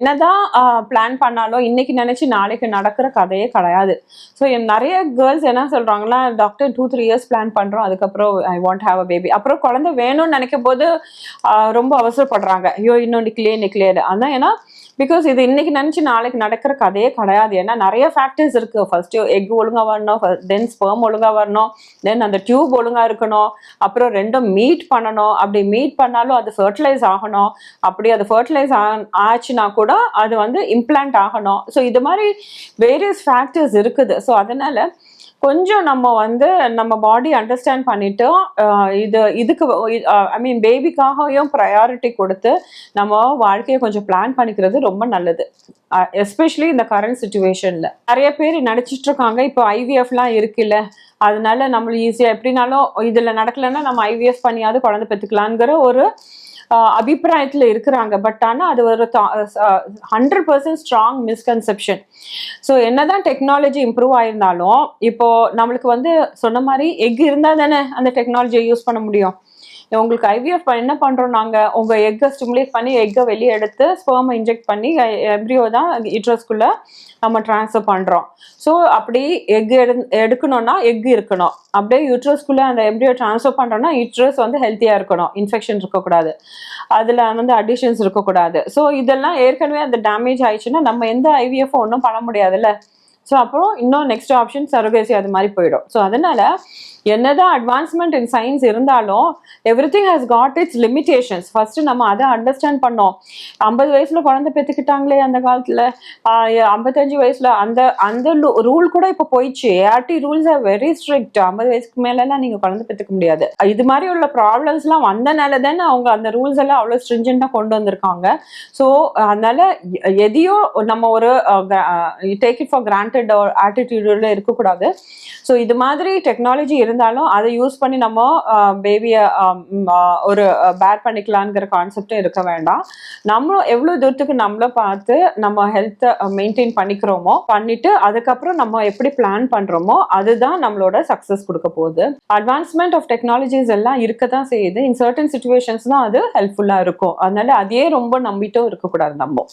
என்னதான் பிளான் பண்ணாலும் இன்னைக்கு நினைச்சு நாளைக்கு நடக்கிற கதையே கிடையாது. ஸோ நிறைய கேர்ள்ஸ் என்ன சொல்றாங்கன்னா, டாக்டர் 2-3 இயர்ஸ் பிளான் பண்றோம், அதுக்கப்புறம் I want have a baby. அப்புறம் குழந்தை வேணும்னு நினைக்கும் போது ரொம்ப அவசரப்படுறாங்க. ஐயோ இன்னும் நிக்கலையே. அதான் ஏன்னா பிகாஸ் இது இன்னைக்கு நினைச்சு நாளைக்கு நடக்கிற கதையே கிடையாது. ஏன்னா நிறைய ஃபேக்டர்ஸ் இருக்கு. ஃபர்ஸ்ட் எக் ஒழுங்கா வரணும், தென் ஸ்பெர்ம் ஒழுங்கா வரணும், தென் அந்த டியூப் ஒழுங்கா இருக்கணும், அப்புறம் ரெண்டும் மீட் பண்ணணும். அப்படி மீட் பண்ணாலும் அது ஃபர்டிலைஸ் ஆகணும். அப்படி அது ஃபர்டிலைஸ் ஆச்சுன்னா கூட அது வந்து இம்ப்ளான்ட் ஆகணும். ஸோ இது மாதிரி வேரியஸ் ஃபேக்டர்ஸ் இருக்குது. ஸோ அதனால கொஞ்சம் நம்ம வந்து நம்ம பாடி அண்டர்ஸ்டாண்ட் பண்ணிட்டு இதுக்கு ஐ மீன் பேபிக்காகவும் ப்ரையாரிட்டி கொடுத்து நம்ம வாழ்க்கையை கொஞ்சம் பிளான் பண்ணிக்கிறது ரொம்ப நல்லது. எஸ்பெஷலி இந்த கரண்ட் சுச்சுவேஷன்ல நிறைய பேர் நினைச்சிட்டு இருக்காங்க இப்போ ஐவிஎஃப்லாம் இருக்குல்ல, அதனால நம்மளும் ஈஸியா எப்படினாலும் இதுல நடக்கலைன்னா நம்ம ஐவிஎஃப் பண்ணியாவது குழந்தை பெற்றுக்கலாங்கிற ஒரு அபிப்பிராயத்துல இருக்கிறாங்க. பட் ஆனா அது ஒரு 100% ஸ்ட்ராங் மிஸ்கன்செப்ஷன். ஸோ என்னதான் டெக்னாலஜி இம்ப்ரூவ் ஆயிருந்தாலும் இப்போ நம்மளுக்கு வந்து சொன்ன மாதிரி எக் இருந்தா தானே அந்த டெக்னாலஜியை யூஸ் பண்ண முடியும். உங்களுக்கு ஐவிஎஃப் என்ன பண்றோம், நாங்க உங்க எக்கை ஸ்டிமுலேட் பண்ணி எக்கை வெளியே எடுத்து ஸ்பெர்மை இன்ஜெக்ட் பண்ணி எம்ப்ரியோ தான் யூட்ரஸ்குள்ள நம்ம ட்ரான்ஸ்ஃபர் பண்றோம். ஸோ அப்படி எக் எடுக்கணும்னா எக் இருக்கணும். அப்படியே யூட்ரஸ்குள்ள அந்த எம்ப்ரியோ ட்ரான்ஸ்ஃபர் பண்றோம்னா யூட்ரஸ் வந்து ஹெல்த்தியா இருக்கணும், இன்ஃபெக்ஷன் இருக்கக்கூடாது, அதுல வந்து அடிஷன்ஸ் இருக்கக்கூடாது. ஸோ இதெல்லாம் ஏற்கனவே அந்த டேமேஜ் ஆயிடுச்சுன்னா நம்ம எந்த ஐவிஎஃப் ஒன்றும் பண்ண முடியாதுல்ல. ஸோ அப்புறம் இன்னும் நெக்ஸ்ட் ஆப்ஷன் சரோகேசி அது மாதிரி போயிடும். ஸோ அதனால என்னதான் அட்வான்ஸ்மெண்ட் இன் சயின்ஸ் இருந்தாலும் everything has got it's limitations. First நம்ம அதை அண்டர்ஸ்டாண்ட் பண்ணோம். 50 வயசுல குழந்தை பெற்றுக்கிட்டாங்களே அந்த காலத்துல, 55 வயசுல அந்த அந்த ரூல் கூட இப்போ போயிடுச்சு. ART rules are very strict. 50 வயசுக்கு மேலலாம் நீங்க குழந்தை பெற்றுக்க முடியாது. இது மாதிரி உள்ள ப்ராப்ளம்ஸ்லாம் வந்தனால தானே அவங்க அந்த ரூல்ஸ் எல்லாம் அவ்வளோ ஸ்ட்ரிஞ்சண்டா கொண்டு வந்திருக்காங்க. ஸோ அதனால எதையோ நம்ம ஒரு டேக் இட் ஃபார் கிராண்டட் ஆட்டிடியூட்ல இருக்கக்கூடாது. ஸோ இது மாதிரி டெக்னாலஜி இருந்தாலும் அதை யூஸ் பண்ணி நம்ம பேபியை ஒரு பேர் பண்ணிக்கலாங்கிற கான்செப்டும் இருக்க வேண்டாம். நம்மளும் எவ்வளோ தூரத்துக்கு நம்மள பார்த்து நம்ம ஹெல்த்தை மெயின்டைன் பண்ணிக்கிறோமோ பண்ணிட்டு அதுக்கப்புறம் நம்ம எப்படி பிளான் பண்றோமோ அதுதான் நம்மளோட சக்ஸஸ் கொடுக்க போகுது. அட்வான்ஸ்மெண்ட் ஆஃப் டெக்னாலஜிஸ் எல்லாம் இருக்க தான் செய்யுது. இன் சர்டன் சிச்சுவேஷன்ஸ் தான் அது ஹெல்ப்ஃபுல்லா இருக்கும். அதனால அதையே ரொம்ப நம்பிட்டும் இருக்கக்கூடாது நம்ம.